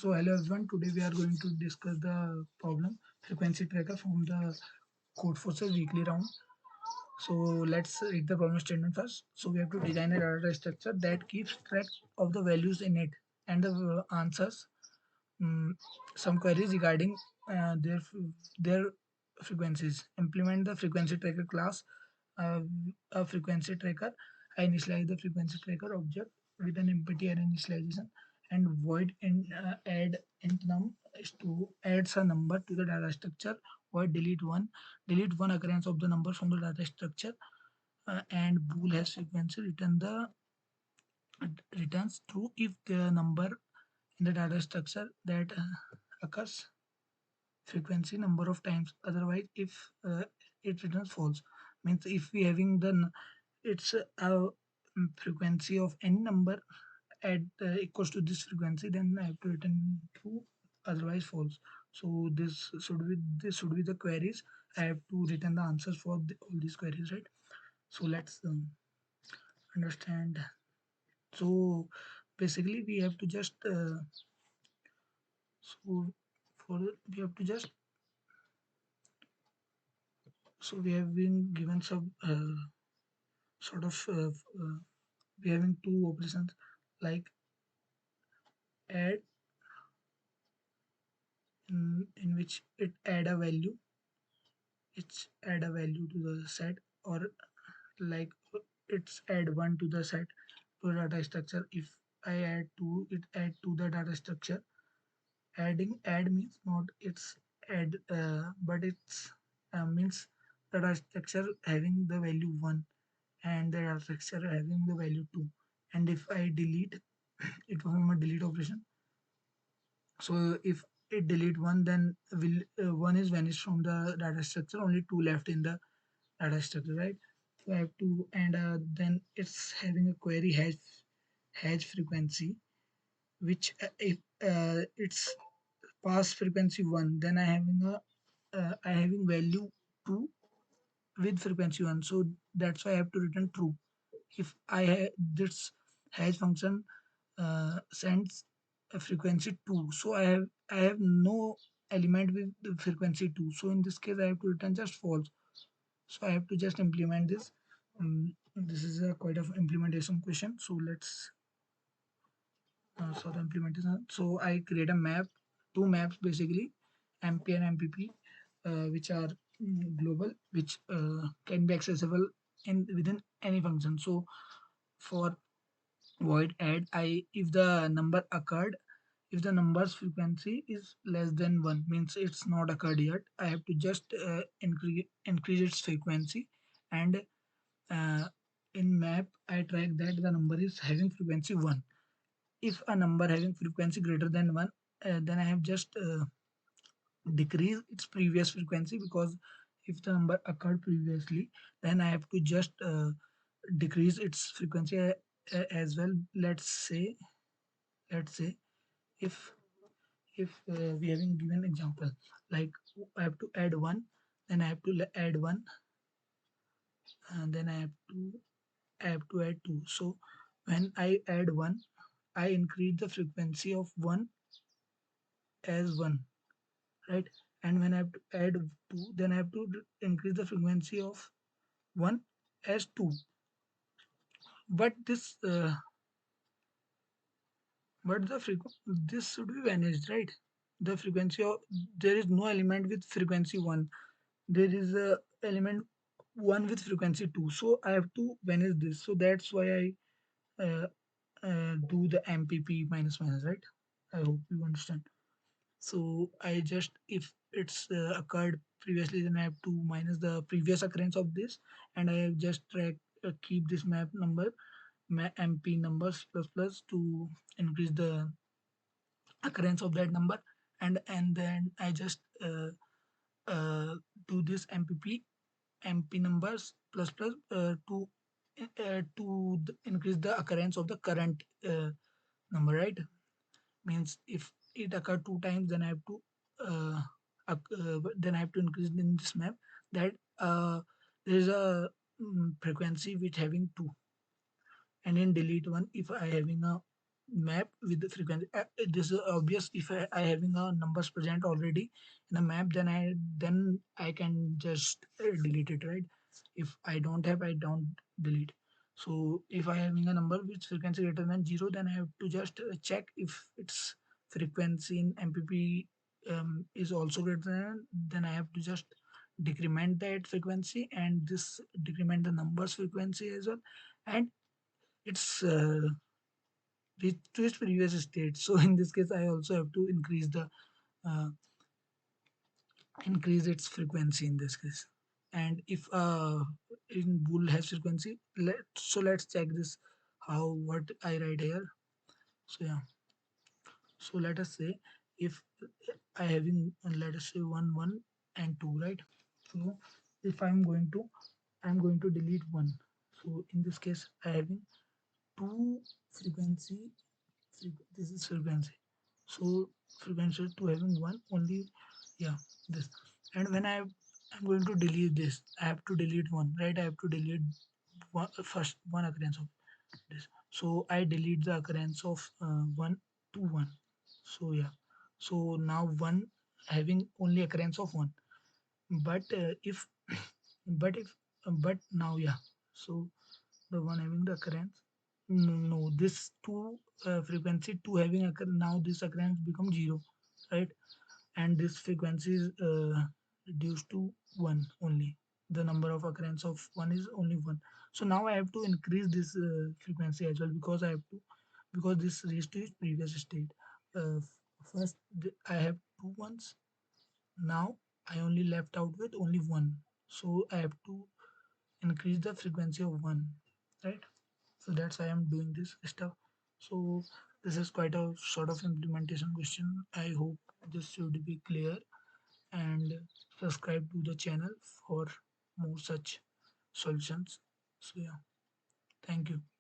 So hello everyone, today we are going to discuss the problem frequency tracker from the code forces weekly round. So let's read the problem statement first. So we have to design a data structure that keeps track of the values in it and the answers some queries regarding their frequencies. Implement the frequency tracker class. Uh, a frequency tracker. I initialize the frequency tracker object with an empty array initialization and void in add int num is to adds a number to the data structure. Void delete one occurrence of the number from the data structure and bool has frequency returns true if the number in the data structure that occurs frequency number of times, otherwise if it returns false. Means if we having it's frequency of any number at equals to this frequency, then I have to return true, otherwise false. So this should be the queries. I have to return the answers for all these queries, right? So let's understand. So basically we have to just so for we have to just so we have been given some sort of we having two operations like add in which it add a value, it's add a value to the set, or like it's add one to the set to the data structure. If I add two, it add to the data structure. Add means not it's add but it's means the data structure having the value 1 and the data structure having the value 2. And if I delete it from a delete operation. So if it delete one, then will one is vanished from the data structure. Only two left in the data structure, right? So I have to, and then it's having a query hash frequency, which if it's pass frequency one, then I having value two with frequency one. So that's why I have to return true. If this hash function sends a frequency 2, so I have no element with the frequency 2, so in this case I have to return just false. So I have to just implement this. This is a quite of implementation question, so let's so the implementation. So I create a map, two maps basically, MP and MPP, which are global, which can be accessible in within any function. So for void add, I if the number occurred, if the number's frequency is less than 1, means it's not occurred yet, I have to just increase its frequency. And uh, in map I track that the number is having frequency 1. If a number having frequency greater than 1, then I have just decrease its previous frequency, because if the number occurred previously, then I have to just decrease its frequency as well. Let's say if we having given example like I have to add one, then I have to add one, and then I have to add two. So when I add one, I increase the frequency of one as one, right? And when I have to add two, then I have to increase the frequency of one as two. But this should be vanished, right? The frequency of there is no element with frequency one. There is a element one with frequency two. So I have to vanish this. So that's why I do the MPP minus minus, right? I hope you understand. So I just if it's occurred previously, then I have to minus the previous occurrence of this, and I have just keep this map number MP numbers plus plus to increase the occurrence of that number, and then I just uh, do this MP numbers plus plus to increase the occurrence of the current number, right? Means if it occurred two times, then I have to then I have to increase in this map that there is a frequency which having two, and in delete one if I having a map with the frequency. This is obvious. If I having a numbers present already in a map, then I can just delete it, right? If I don't have, I don't delete. So if I having a number which frequency greater than 0, then I have to just check if its frequency in MPP is also greater than, then I have to just decrement that frequency, and this decrement the numbers frequency as well, and it's to its previous state. So in this case, I also have to uh, increase its frequency in this case. And if in bool has frequency, let's check this how what I write here. So yeah, so let us say if I having let us say 1 1 and 2, right? So if I'm going to delete one. So in this case, I having two frequency. This is frequency. So frequency to having one only, yeah, this. And when I'm going to delete this, I have to delete one, right? I have to delete first one occurrence of this. So I delete the occurrence of 1 to 1. So yeah, so now one having only occurrence of one. But if but if but now, yeah, so the one having the occurrence, no, this two frequency two having occur, now this occurrence become 0, right? And this frequency is reduced to 1 only. The number of occurrence of 1 is only 1. So now I have to increase this frequency as well, because I have to, because this reached to its previous state. First I have two ones. Now I only left out with only one, so I have to increase the frequency of one, right? So that's why I'm doing this stuff. So this is quite a sort of implementation question. I hope this should be clear, and subscribe to the channel for more such solutions. So yeah, thank you.